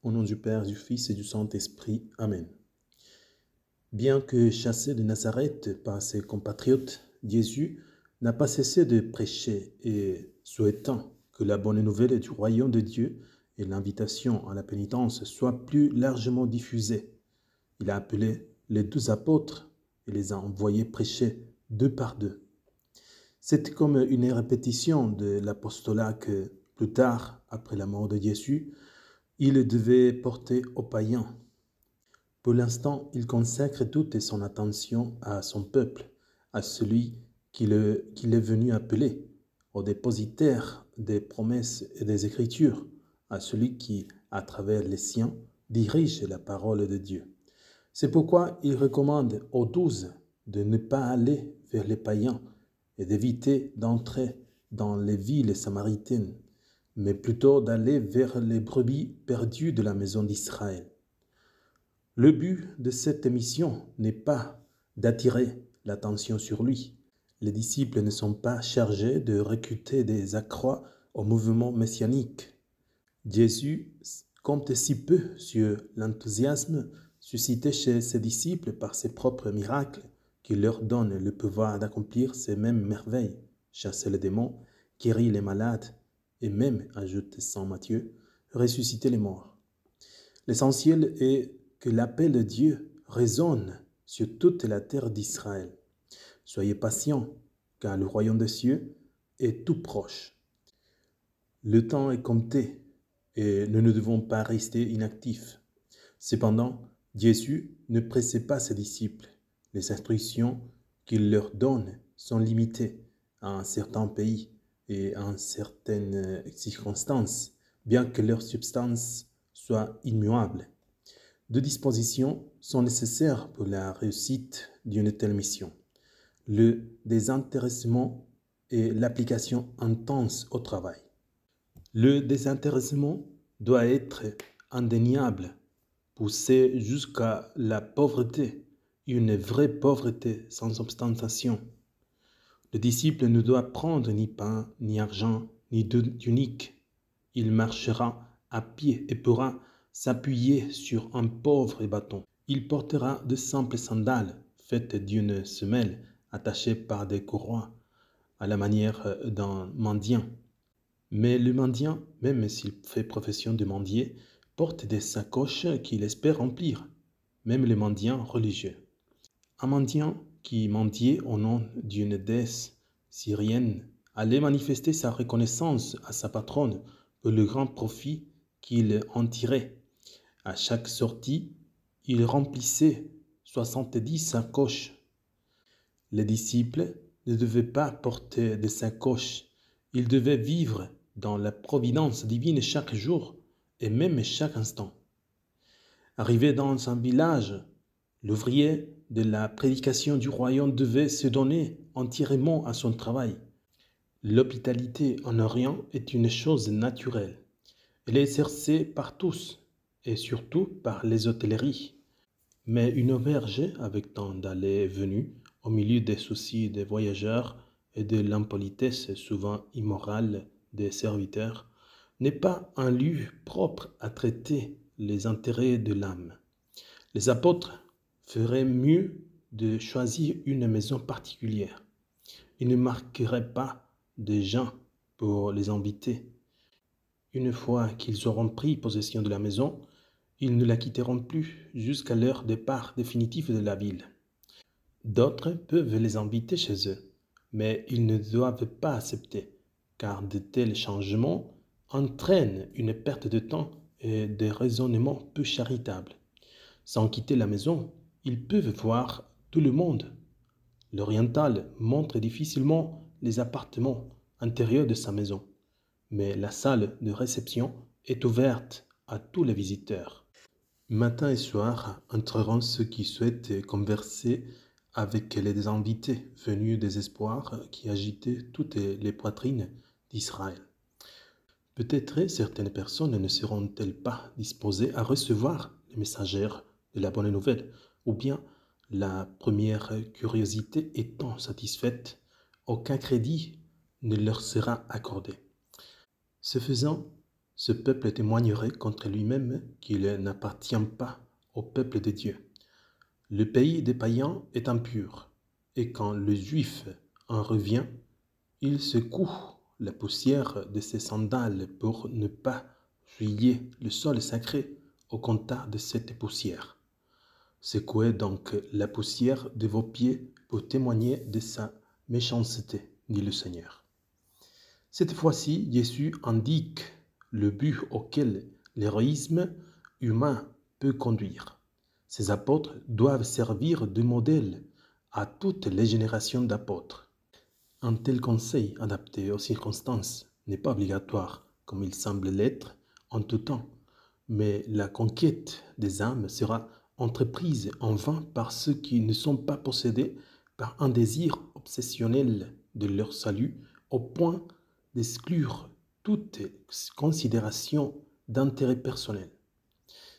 Au nom du Père, du Fils et du Saint-Esprit. Amen. Bien que chassé de Nazareth par ses compatriotes, Jésus n'a pas cessé de prêcher et souhaitant que la bonne nouvelle du royaume de Dieu et l'invitation à la pénitence soient plus largement diffusées. Il a appelé les 12 apôtres et les a envoyés prêcher deux par deux. C'est comme une répétition de l'apostolat que, plus tard, après la mort de Jésus, il devait porter aux païens. Pour l'instant, il consacre toute son attention à son peuple, à celui qu'il est venu appeler, au dépositaire des promesses et des Écritures, à celui qui, à travers les siens, dirige la parole de Dieu. C'est pourquoi il recommande aux 12 de ne pas aller vers les païens et d'éviter d'entrer dans les villes samaritaines, mais plutôt d'aller vers les brebis perdues de la maison d'Israël. Le but de cette mission n'est pas d'attirer l'attention sur lui. Les disciples ne sont pas chargés de recruter des accrocs au mouvement messianique. Jésus compte si peu sur l'enthousiasme suscité chez ses disciples par ses propres miracles qu'il leur donne le pouvoir d'accomplir ces mêmes merveilles, chasser les démons, guérir les malades et même, ajoute saint Matthieu, ressusciter les morts. L'essentiel est que l'appel de Dieu résonne sur toute la terre d'Israël. Soyez patients, car le royaume des cieux est tout proche. Le temps est compté et nous ne devons pas rester inactifs. Cependant, Jésus ne pressait pas ses disciples. Les instructions qu'il leur donne sont limitées à un certain pays et à certaines circonstances, bien que leur substance soit immuable. Deux dispositions sont nécessaires pour la réussite d'une telle mission: le désintéressement et l'application intense au travail. Le désintéressement doit être indéniable, poussé jusqu'à la pauvreté, une vraie pauvreté sans ostentation. Le disciple ne doit prendre ni pain, ni argent, ni tunique. Il marchera à pied et pourra s'appuyer sur un pauvre bâton. Il portera de simples sandales faites d'une semelle attachée par des courroies à la manière d'un mendiant. Mais le mendiant, même s'il fait profession de mendier, porte des sacoches qu'il espère remplir, même les mendiants religieux. Un mendiant qui mendiait au nom d'une déesse syrienne allait manifester sa reconnaissance à sa patronne pour le grand profit qu'il en tirait. À chaque sortie, il remplissait 70 sacoches. Les disciples ne devaient pas porter des sacoches, ils devaient vivre dans la providence divine chaque jour et même chaque instant. Arrivé dans un village, l'ouvrier de la prédication du royaume devait se donner entièrement à son travail. L'hospitalité en Orient est une chose naturelle. Elle est exercée par tous et surtout par les hôtelleries. Mais une auberge avec tant d'allées et venues, au milieu des soucis des voyageurs et de l'impolitesse souvent immorale des serviteurs, n'est pas un lieu propre à traiter les intérêts de l'âme. Les apôtres feraient mieux de choisir une maison particulière. Ils ne marqueraient pas de gens pour les inviter. Une fois qu'ils auront pris possession de la maison, ils ne la quitteront plus jusqu'à leur départ définitif de la ville. D'autres peuvent les inviter chez eux, mais ils ne doivent pas accepter, car de tels changements entraînent une perte de temps et des raisonnements peu charitables. Sans quitter la maison, ils peuvent voir tout le monde. L'oriental montre difficilement les appartements intérieurs de sa maison, mais la salle de réception est ouverte à tous les visiteurs. Matin et soir entreront ceux qui souhaitent converser avec les invités venus des espoirs qui agitaient toutes les poitrines d'Israël. Peut-être certaines personnes ne seront-elles pas disposées à recevoir les messagères de la bonne nouvelle, ou bien, la première curiosité étant satisfaite, aucun crédit ne leur sera accordé. Ce faisant, ce peuple témoignerait contre lui-même qu'il n'appartient pas au peuple de Dieu. Le pays des païens est impur, et quand le juif en revient, il secoue la poussière de ses sandales pour ne pas souiller le sol sacré au contact de cette poussière. Secouez donc la poussière de vos pieds pour témoigner de sa méchanceté, dit le Seigneur. Cette fois-ci, Jésus indique le but auquel l'héroïsme humain peut conduire. Ces apôtres doivent servir de modèle à toutes les générations d'apôtres. Un tel conseil adapté aux circonstances n'est pas obligatoire, comme il semble l'être en tout temps, mais la conquête des âmes sera entreprise en vain par ceux qui ne sont pas possédés par un désir obsessionnel de leur salut au point d'exclure toute considération d'intérêt personnel.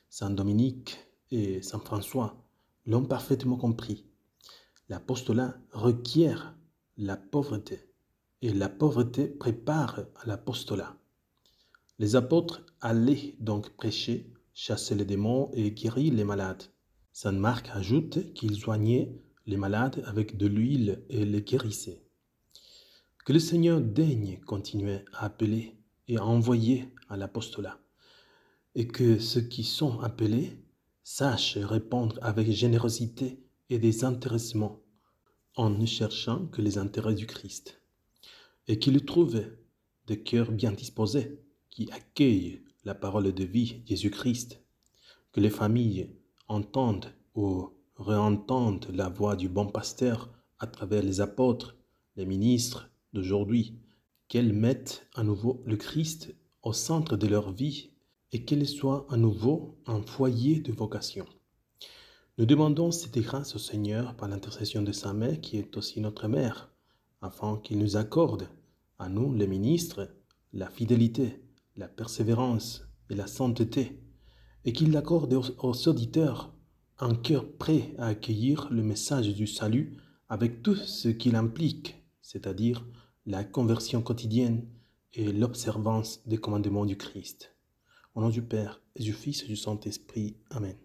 Saint Dominique et Saint François l'ont parfaitement compris. L'apostolat requiert la pauvreté et la pauvreté prépare à l'apostolat. Les apôtres allaient donc prêcher, chasser les démons et guérir les malades. Saint Marc ajoute qu'ils soignaient les malades avec de l'huile et les guérissaient. Que le Seigneur daigne continuer à appeler et à envoyer à l'apostolat, et que ceux qui sont appelés sachent répondre avec générosité et désintéressement, en ne cherchant que les intérêts du Christ, et qu'ils trouvent des cœurs bien disposés, qui accueillent la parole de vie, Jésus-Christ, que les familles entendent ou réentendent la voix du bon pasteur à travers les apôtres, les ministres d'aujourd'hui, qu'elles mettent à nouveau le Christ au centre de leur vie et qu'elles soient à nouveau un foyer de vocation. Nous demandons cette grâce au Seigneur par l'intercession de sa mère qui est aussi notre mère, afin qu'il nous accorde, à nous les ministres, la fidélité, la persévérance et la sainteté, et qu'il accorde aux auditeurs un cœur prêt à accueillir le message du salut avec tout ce qu'il implique, c'est-à-dire la conversion quotidienne et l'observance des commandements du Christ. Au nom du Père et du Fils et du Saint-Esprit. Amen.